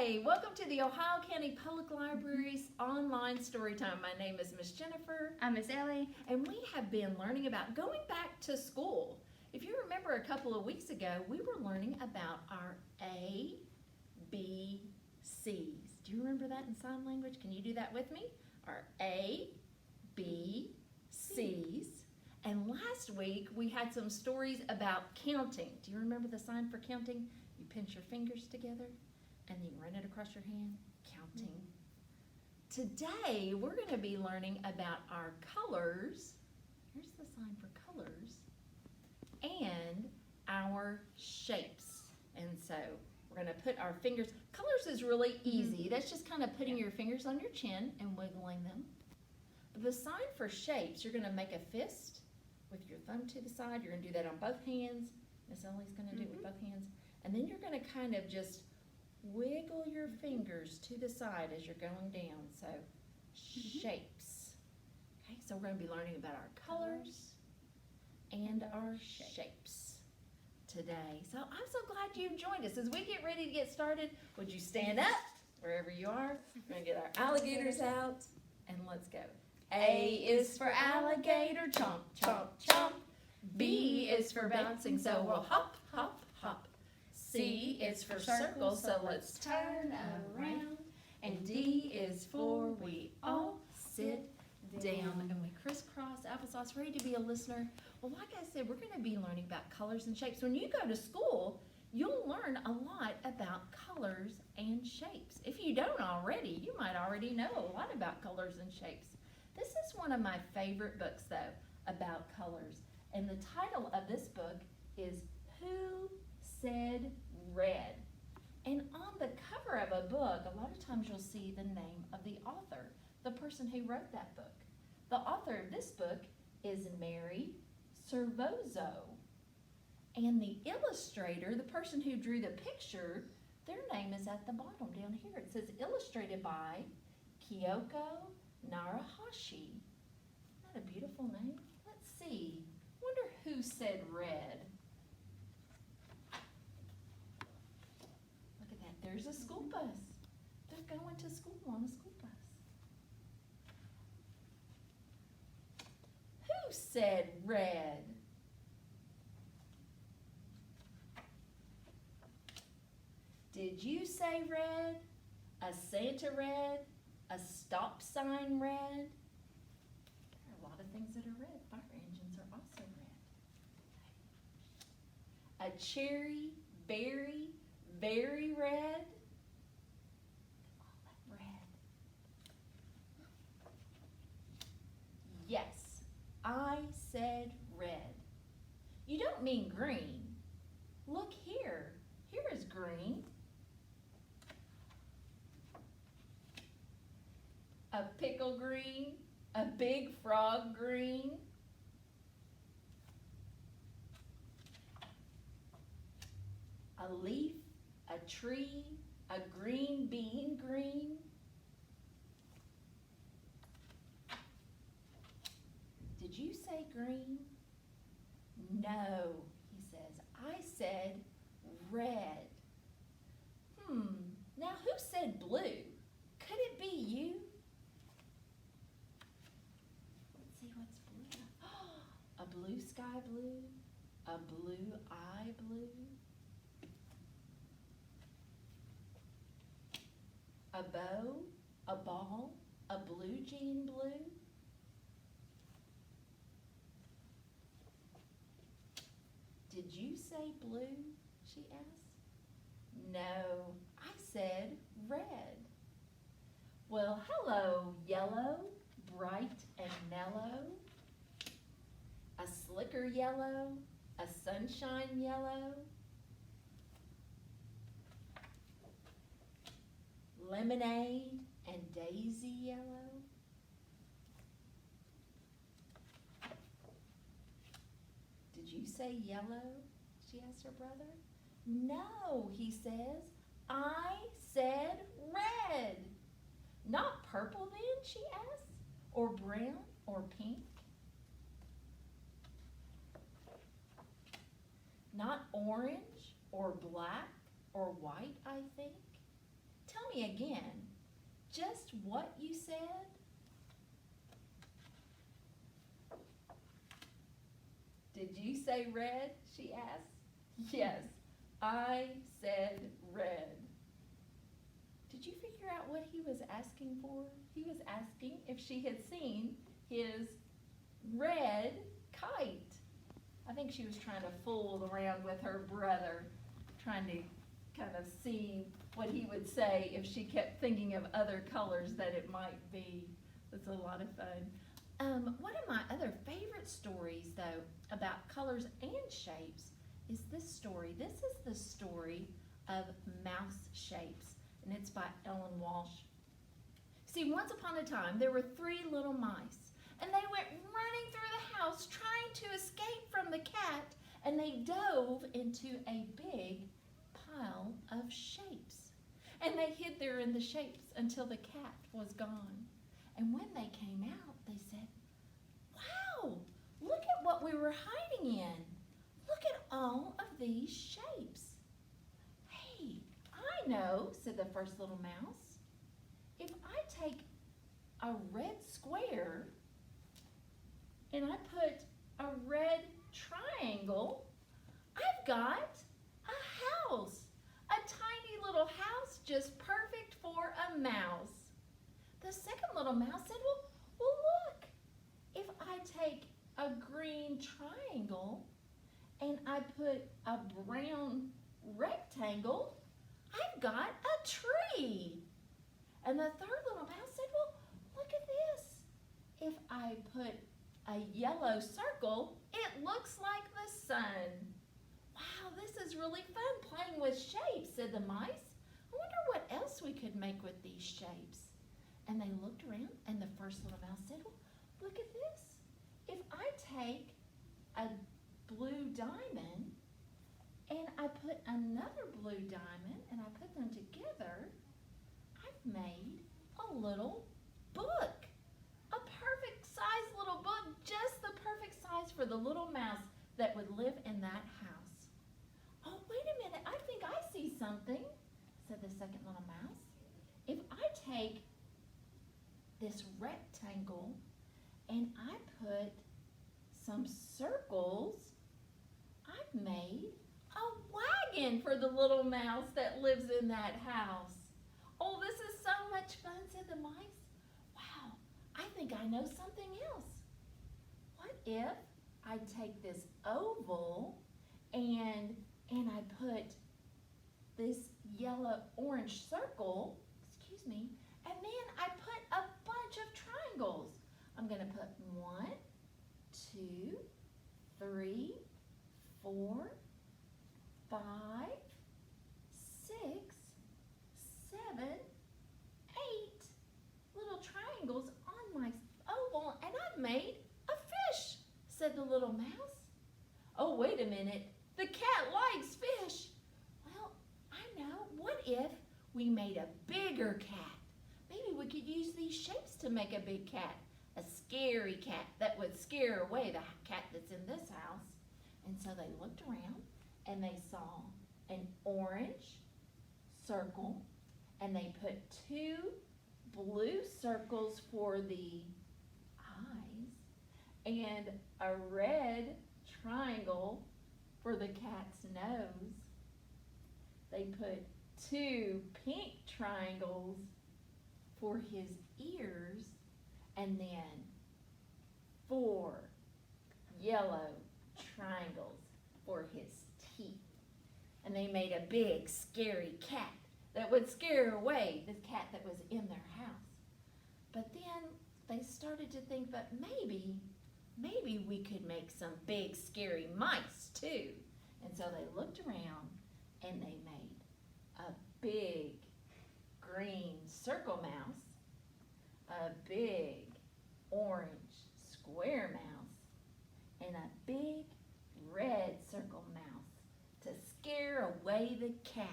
Hi, welcome to the Ohio County Public Library's online story time. My name is Miss Jennifer. I'm Miss Ellie. And we have been learning about going back to school. If you remember a couple of weeks ago, we were learning about our A, B, C's. Do you remember that in sign language? Can you do that with me? Our A, B, C's. And last week we had some stories about counting. Do you remember the sign for counting? You pinch your fingers together and then you run it across your hand, counting. Today we're going to be learning about our colors. Here's the sign for colors. And our shapes. And so we're going to put our fingers, colors is really easy. That's just kind of putting your fingers on your chin and wiggling them. The sign for shapes, you're going to make a fist with your thumb to the side. You're going to do that on both hands. Miss Ellie's going to do it with both hands. And then you're going to kind of just wiggle your fingers to the side as you're going down. So shapes. Okay, so we're going to be learning about our colors and our shapes today. So I'm so glad you've joined us. As we get ready to get started, would you stand up wherever you are? We're going to get our alligators out and let's go. A is for alligator, chomp, chomp, chomp. B is for bouncing, so we'll hop, hop, hop. C is for circle, so let's turn around. And D is for we all sit down. And we crisscross applesauce, ready to be a listener. Well, like I said, we're going to be learning about colors and shapes. When you go to school, you'll learn a lot about colors and shapes. If you don't already, you might already know a lot about colors and shapes. This is one of my favorite books, though, about colors. And the title of this book is Who Said Red? And on the cover of a book, a lot of times you'll see the name of the author, the person who wrote that book. The author of this book is Mary Servozo. And the illustrator, the person who drew the picture, their name is at the bottom down here. It says illustrated by Kyoko Narahashi. Isn't that a beautiful name? Let's see. Wonder who said red. Look at that. There's a school bus. They're going to school on a school bus. Who said red? Did you say red? A Santa red? A stop sign red? There are a lot of things that are red. Fire engines are also red. A cherry, berry, very red. All that red. Yes, I said red. You don't mean green. Look here. Here is green. A pickle green, a big frog green. A leaf, a tree, a green bean green. Did you say green? No, he says. I said red. Now who said blue? Could it be you? A blue sky blue, a blue eye blue, a bow, a ball, a blue jean blue. Did you say blue? She asked. No, I said red. Well, hello, yellow, bright and mellow. A slicker yellow, a sunshine yellow, lemonade and daisy yellow. Did you say yellow? She asked her brother. No, he says, I said red. Not purple then, she asked, or brown or pink. Not orange or black or white, I think. tell me again, just what you said? Did you say red? She asked. Yes, I said red. Did you figure out what he was asking for? He was asking if she had seen his red kite. I think she was trying to fool around with her brother, trying to kind of see what he would say if she kept thinking of other colors that it might be. It's a lot of fun. One of my other favorite stories, though, about colors and shapes is this story. This is the story of Mouse Shapes, and it's by Ellen Walsh. See, once upon a time, there were 3 little mice, and they went running through the house trying to escape from the cat, and they dove into a big pile of shapes. And they hid there in the shapes until the cat was gone. And when they came out, they said, "Wow, look at what we were hiding in. Look at all of these shapes." "Hey, I know," said the first little mouse. "If I take a red square and I put a red triangle, I've got a house. A tiny little house just perfect for a mouse." The second little mouse said, well, look, if I take a green triangle and I put a brown rectangle, I've got a tree. And the third little mouse said, well, look at this. If I put a yellow circle, it looks like the sun. "Wow, this is really fun playing with shapes," said the mice. "I wonder what else we could make with these shapes." And they looked around, and the first little mouse said, well, look at this. If I take a blue diamond and I put another blue diamond and I put them together, I've made a little book. A perfect size little book, just the perfect size for the little mouse that would live in that house. "Oh, wait a minute, I think I see something," said the second little mouse. "If I take this rectangle and I put some circles, I've made a wagon for the little mouse that lives in that house." "Oh, this is so much fun," said the mice. "Wow, I think I know something else. What if I take this oval and I put this yellow-orange circle, and then I put a bunch of triangles. I'm going to put 1, 2, 3, 4, 5, 6, 7, 8 little triangles on my oval, and I've made a fish," said the little mouse. "Oh, wait a minute, the cat likes fish." "Well, I know, what if we made a bigger cat? Maybe we could use these shapes to make a big cat, a scary cat that would scare away the cat that's in this house." And so they looked around and they saw an orange circle, and they put 2 blue circles for the eyes and a red triangle for the cat's nose. They put 2 pink triangles for his ears, and then 4 yellow triangles for his teeth. And they made a big scary cat that would scare away the cat that was in their house. But then they started to think that maybe we could make some big scary mice too. And so they looked around and they made a big green circle mouse, a big orange square mouse, and a big red circle mouse to scare away the cat.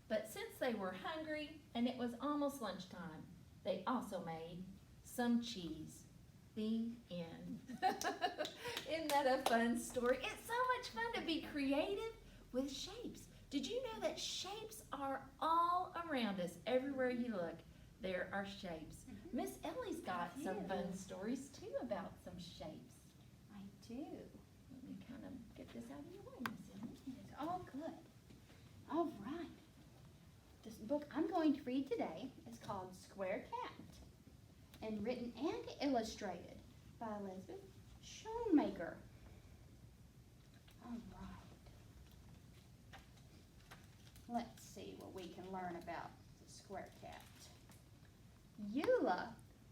But since they were hungry and it was almost lunchtime, they also made some cheese. The end. Isn't that a fun story? It's so much fun to be creative with shapes. Did you know that shapes are all around us? Everywhere you look, there are shapes. Miss Ellie's got some fun stories too about some shapes. I do. Let me kind of get this out of your way, Miss Ellie. It's all good. All right. This book I'm going to read today is called Square Cat and written and illustrated by Elizabeth Schoenmaker. All right. Let's see what we can learn about the square cat. Eula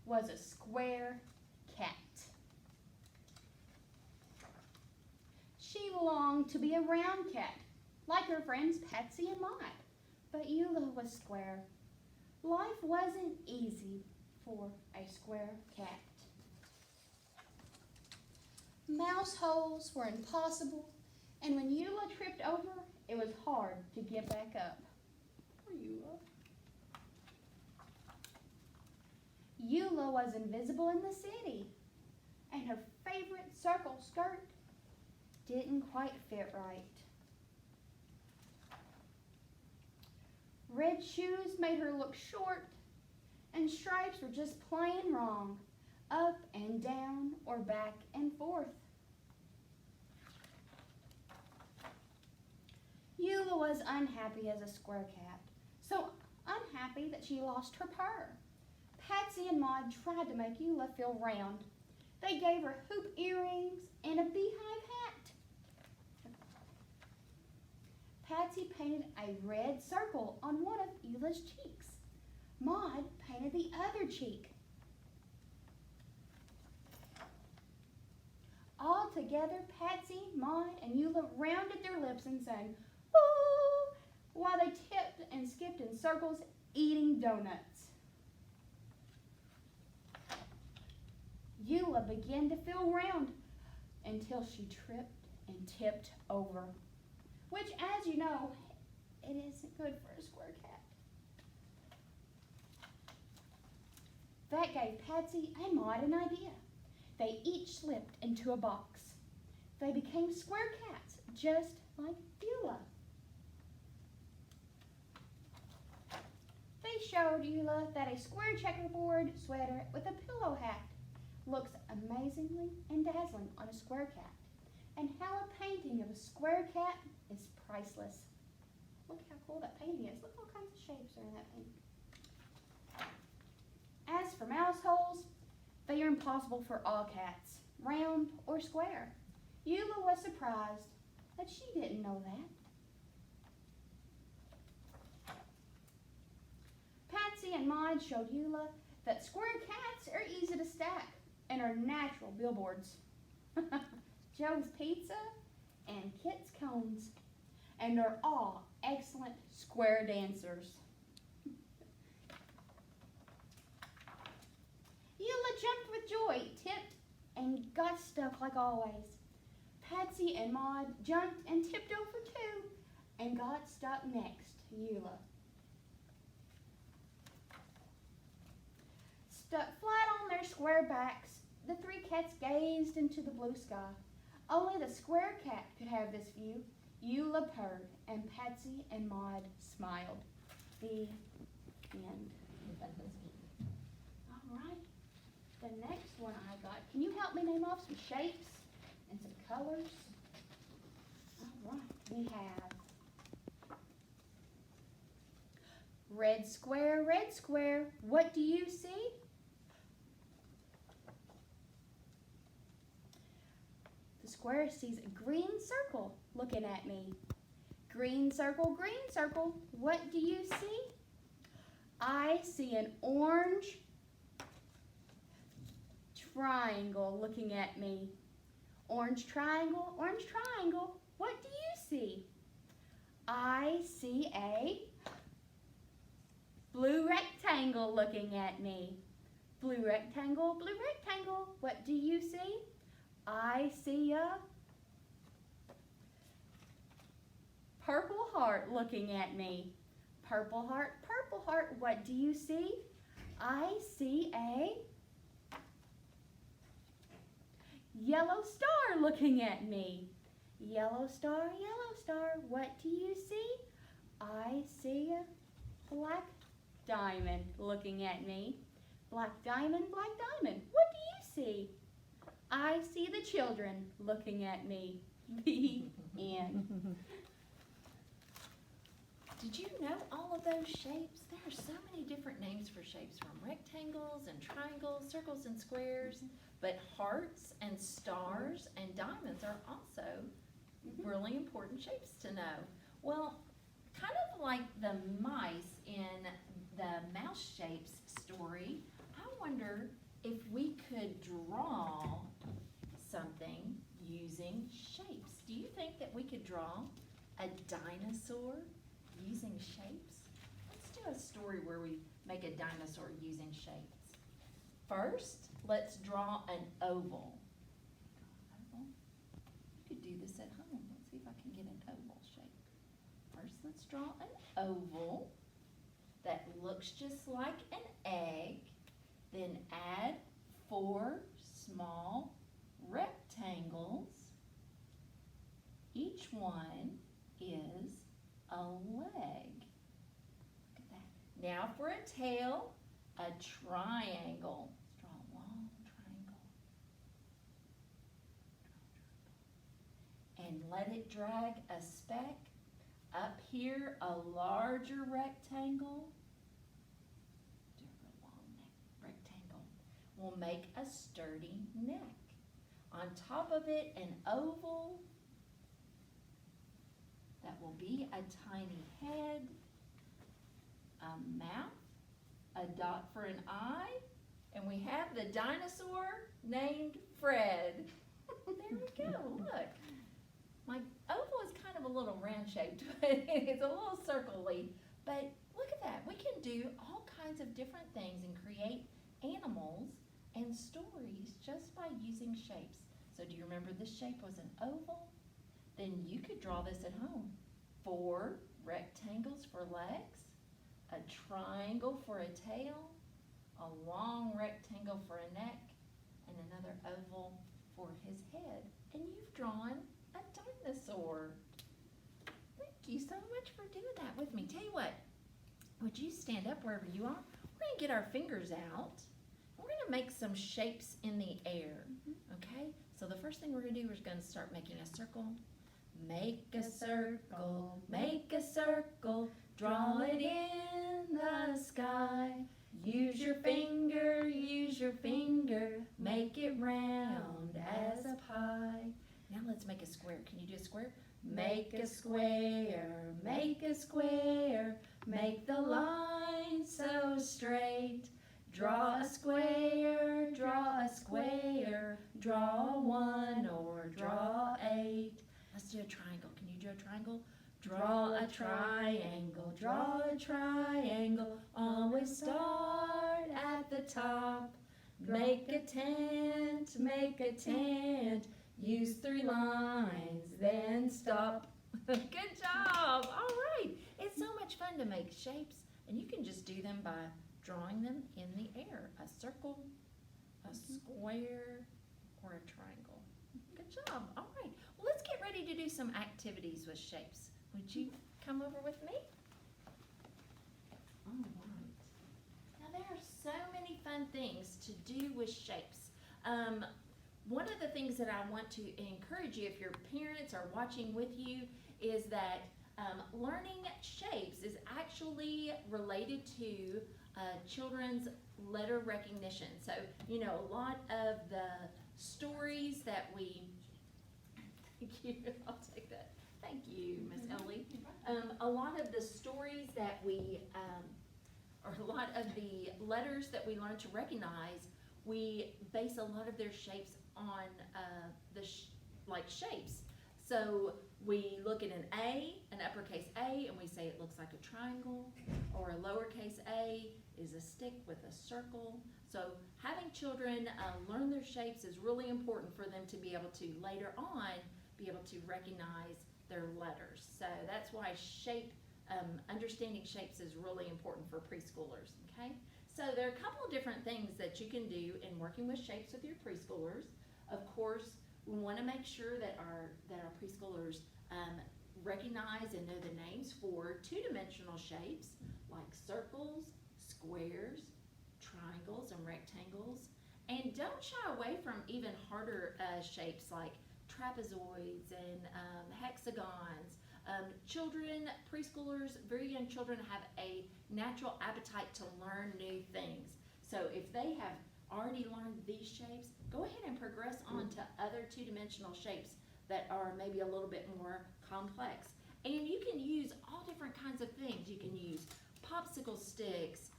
was a square cat. She longed to be a round cat, like her friends Patsy and Maud. But Eula was square. Life wasn't easy for a square cat. Mouse holes were impossible, and when Eula tripped over, it was hard to get back up. Poor Eula. Eula was invisible in the city, and her favorite circle skirt didn't quite fit right. Red shoes made her look short, and stripes were just plain wrong, up and down or back and forth. Eula was unhappy as a square cat, so unhappy that she lost her purr. Patsy and Maud tried to make Eula feel round. They gave her hoop earrings and a beehive hat. Patsy painted a red circle on one of Eula's cheeks. Maud painted the other cheek. All together, Patsy, Maud, and Eula rounded their lips and sang, "Ooh," while they tipped and skipped in circles, eating donuts. Eula began to feel round until she tripped and tipped over, which, as you know, it isn't good for a square cat. That gave Patsy and Maud an idea. They each slipped into a box. They became square cats, just like Eula. They showed Eula that a square checkerboard sweater with a pillow hat looks amazingly and dazzling on a square cat, and how a painting of a square cat is priceless. Look how cool that painting is. Look all kinds of shapes are in that painting. As for mouse holes, they are impossible for all cats, round or square. Eula was surprised that she didn't know that. Patsy and Maud showed Eula that square cats are easy to stack and are natural billboards. Joe's Pizza and Kit's Cones, and they're all excellent square dancers. Eula jumped with joy, tipped, and got stuck like always. Patsy and Maud jumped and tipped over too, and got stuck next to Eula. Stuck flat on their square backs, the three cats gazed into the blue sky. Only the square cat could have this view. Eula purred, and Patsy and Maud smiled. The end. All right. The next one I got, can you help me name off some shapes and some colors? All right, we have red square, what do you see? The square sees a green circle looking at me. Green circle, what do you see? I see an orange triangle looking at me. Orange triangle, what do you see? I see a blue rectangle looking at me. Blue rectangle, what do you see? I see a purple heart looking at me. Purple heart, what do you see? I see a yellow star looking at me. Yellow star, what do you see? I see a black diamond looking at me. Black diamond, what do you see? I see the children looking at me. The end. Did you know all of those shapes? There are so many different names for shapes, from rectangles and triangles, circles and squares, but hearts and stars and diamonds are also really important shapes to know. Well, kind of like the mice in the mouse shapes story, I wonder if we could draw something using shapes. Do you think that we could draw a dinosaur using shapes? Let's do a story where we make a dinosaur using shapes. First, let's draw an oval. You could do this at home. Let's see if I can get an oval shape. First, let's draw an oval that looks just like an egg. Then add 4 small rectangles. Each one is a leg. Look at that. Now for a tail, a triangle. Let's draw a long triangle. And let it drag a speck. Up here, a larger rectangle. Do a real long neck rectangle. We'll make a sturdy neck. On top of it, an oval. That will be a tiny head, a mouth, a dot for an eye, and we have the dinosaur named Fred. There we go, look. My oval is kind of a little round shaped, but it's a little circly. But look at that, we can do all kinds of different things and create animals and stories just by using shapes. So do you remember this shape was an oval? Then you could draw this at home. 4 rectangles for legs, a triangle for a tail, a long rectangle for a neck, and another oval for his head. And you've drawn a dinosaur. Thank you so much for doing that with me. Tell you what, would you stand up wherever you are? We're going to get our fingers out. We're going to make some shapes in the air, okay? So the first thing we're going to do is going to start making a circle. Make a circle, draw it in the sky. Use your finger, make it round as a pie. Now let's make a square. Can you do a square? Make a square, make the line so straight. Draw a square, draw 1 or draw 8. Let's do a triangle. Can you do a triangle? Draw a triangle. Always start at the top. Make a tent. Use 3 lines, then stop. Good job. All right. It's so much fun to make shapes, and you can just do them by drawing them in the air. A circle, a square, or a triangle. Good job. All right. Well, let's get ready to do some activities with shapes. Would you come over with me? All right. Now, there are so many fun things to do with shapes. One of the things that I want to encourage you, if your parents are watching with you, is that learning shapes is actually related to children's letter recognition. So, you know, a lot of the stories that we, thank you, I'll take that. Thank you, Miss Ellie. A lot of the stories that we, or a lot of the letters that we learn to recognize, we base a lot of their shapes on like shapes. So we look at an A, an uppercase A, and we say it looks like a triangle, or a lowercase a is a stick with a circle. So having children learn their shapes is really important for them to be able to later on be able to recognize their letters. So that's why understanding shapes is really important for preschoolers, okay? So there are a couple of different things that you can do in working with shapes with your preschoolers. Of course, We wanna make sure that our preschoolers, recognize and know the names for two-dimensional shapes like circles, squares, triangles, and rectangles. And don't shy away from even harder shapes like trapezoids and hexagons. Children, preschoolers, very young children have a natural appetite to learn new things. So if they have already learned these shapes, go ahead and progress on to other two-dimensional shapes that are maybe a little bit more complex. And you can use all different kinds of things. You can use popsicle sticks,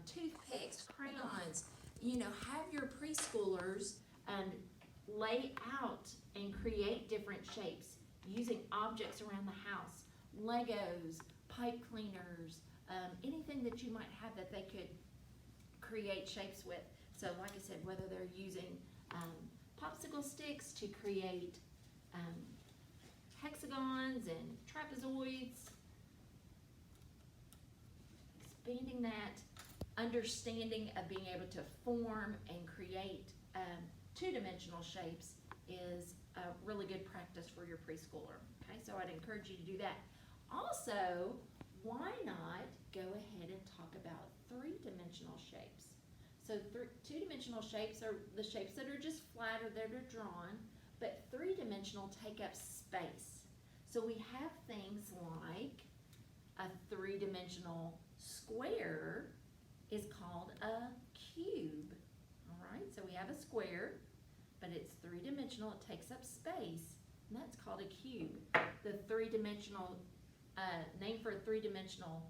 toothpicks, crayons. Have your preschoolers lay out and create different shapes using objects around the house, Legos, pipe cleaners, anything that you might have that they could create shapes with. So like I said, whether they're using popsicle sticks to create hexagons and trapezoids, expanding that understanding of being able to form and create two-dimensional shapes is a really good practice for your preschooler. Okay, so I'd encourage you to do that. Also, why not go ahead and talk about three-dimensional shapes? So two-dimensional shapes are the shapes that are just flat or that are drawn, but three-dimensional take up space. So we have things like a three-dimensional square is called a cube. All right, so we have a square, but it's three-dimensional, it takes up space, and that's called a cube. The three-dimensional, name for a three-dimensional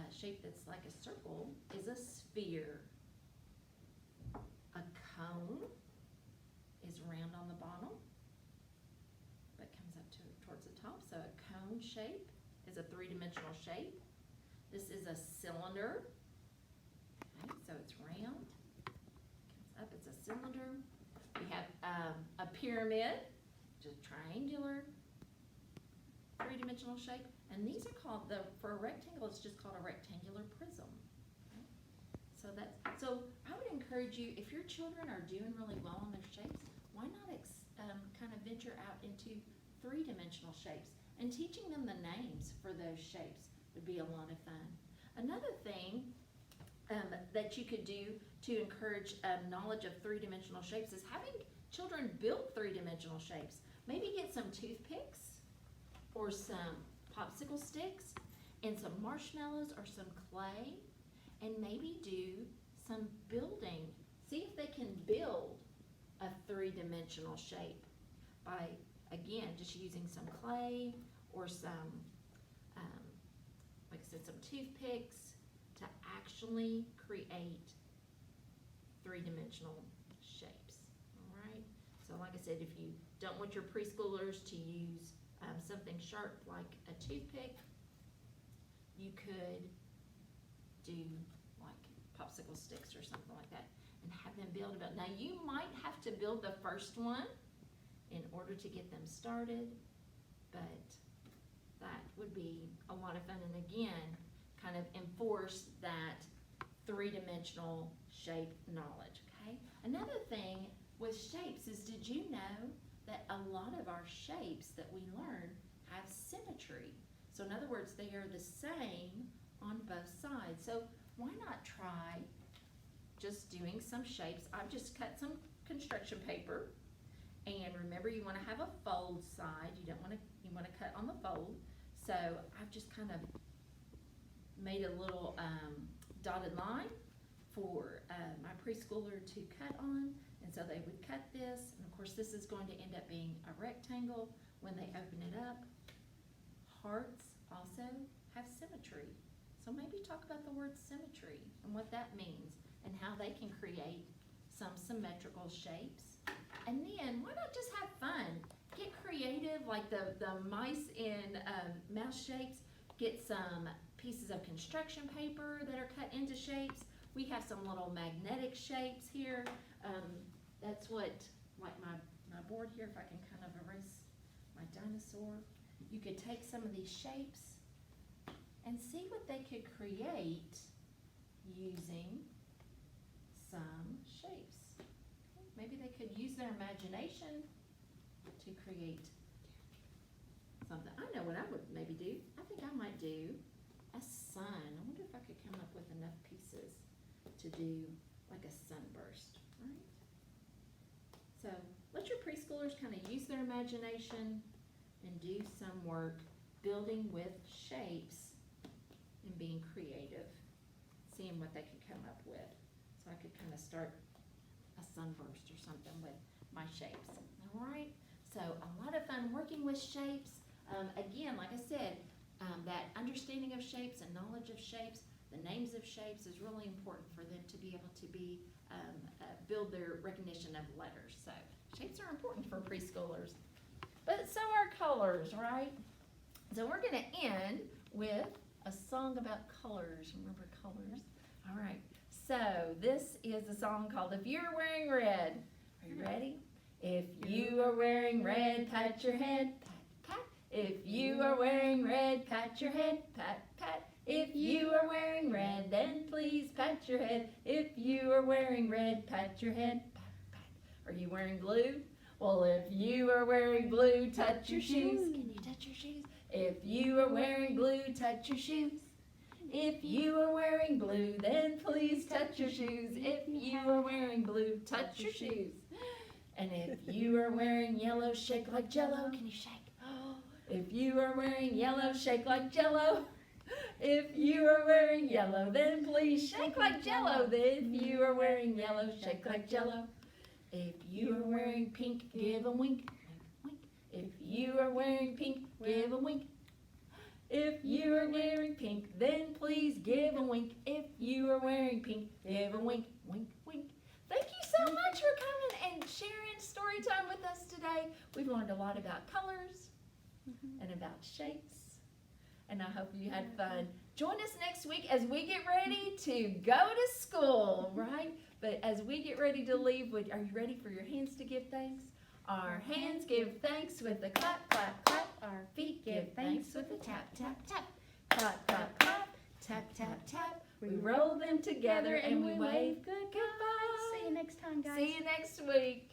shape that's like a circle is a sphere. A cone is round on the bottom, but comes up towards the top. So a cone shape is a three-dimensional shape. This is a cylinder. Okay, so it's round. Comes up, it's a cylinder. We have a pyramid, which is triangular, three-dimensional shape. And these are called, for a rectangle, it's just called a rectangular prism. So I would encourage you, if your children are doing really well on their shapes, why not kind of venture out into three-dimensional shapes? And teaching them the names for those shapes would be a lot of fun. Another thing that you could do to encourage knowledge of three-dimensional shapes is having children build three-dimensional shapes. Maybe get some toothpicks or some popsicle sticks and some marshmallows or some clay, and maybe do some building. See if they can build a three-dimensional shape by, again, just using some clay or some, like I said, some toothpicks to actually create three-dimensional shapes, all right? So like I said, if you don't want your preschoolers to use something sharp like a toothpick, you could do like popsicle sticks or something like that and have them build about. Now you might have to build the first one in order to get them started, but that would be a lot of fun, and again, kind of enforce that three-dimensional shape knowledge, okay? Another thing with shapes is, did you know that a lot of our shapes that we learn have symmetry? So in other words, they are the same on both sides. So why not try just doing some shapes? I've just cut some construction paper, and remember, you want to have a fold side. You want to cut on the fold. So I've just kind of made a little dotted line for my preschooler to cut on, and so they would cut this, and of course this is going to end up being a rectangle when they open it up. Hearts also have symmetry. So maybe talk about the word symmetry and what that means and how they can create some symmetrical shapes. And then why not just have fun? Get creative, like the mice in mouse shapes. Get some pieces of construction paper that are cut into shapes. We have some little magnetic shapes here. That's what, like my board here, if I can kind of erase my dinosaur. You could take some of these shapes and see what they could create using some shapes. Maybe they could use their imagination to create something. I know what I would maybe do. I think I might do a sun. I wonder if I could come up with enough pieces to do like a sunburst, right? So let your preschoolers kind of use their imagination and do some work building with shapes and being creative, seeing what they could come up with. So I could kind of start a sunburst or something with my shapes, all right? So a lot of fun working with shapes. Again, like I said, that understanding of shapes and knowledge of shapes, the names of shapes is really important for them to be able to build their recognition of letters. So shapes are important for preschoolers, but so are colors, right? So we're gonna end with a song about colors. Remember colors? All right, so this is a song called If You're Wearing Red. Are you ready? If you are wearing red, pat your head, pat, pat. If you are wearing red, pat your head, pat, pat. If you are wearing red, then please pat your head. If you are wearing red, pat your head, pat, pat. Are you wearing blue? Well, if you are wearing blue, touch your shoes. Can you touch your shoes? If you are wearing blue, touch your shoes. If you are wearing blue, then please touch your shoes. If you are wearing blue, touch your shoes. And if you are wearing yellow, shake like Jello. Can you shake? If you are wearing yellow, shake like Jello. If you are wearing yellow, then please shake like Jello. If you are wearing yellow, shake like Jello. If you are wearing pink, give a wink, wink, wink. If you are wearing pink, give a wink. If you are wearing pink, then please give a wink. If you are wearing pink, give a wink, wink, wink. Thank you so much for coming and sharing story time with us today. We've learned a lot about colors and about shapes, and I hope you had fun. Join us next week as we get ready to go to school, right? But as we get ready to leave, are you ready for your hands to give thanks? Our hands give thanks with a clap, clap, clap. Our feet give thanks with a tap, tap, tap. Clap, clap, clap, tap, tap, tap. We roll them together and we wave goodbye. See you next time, guys. See you next week.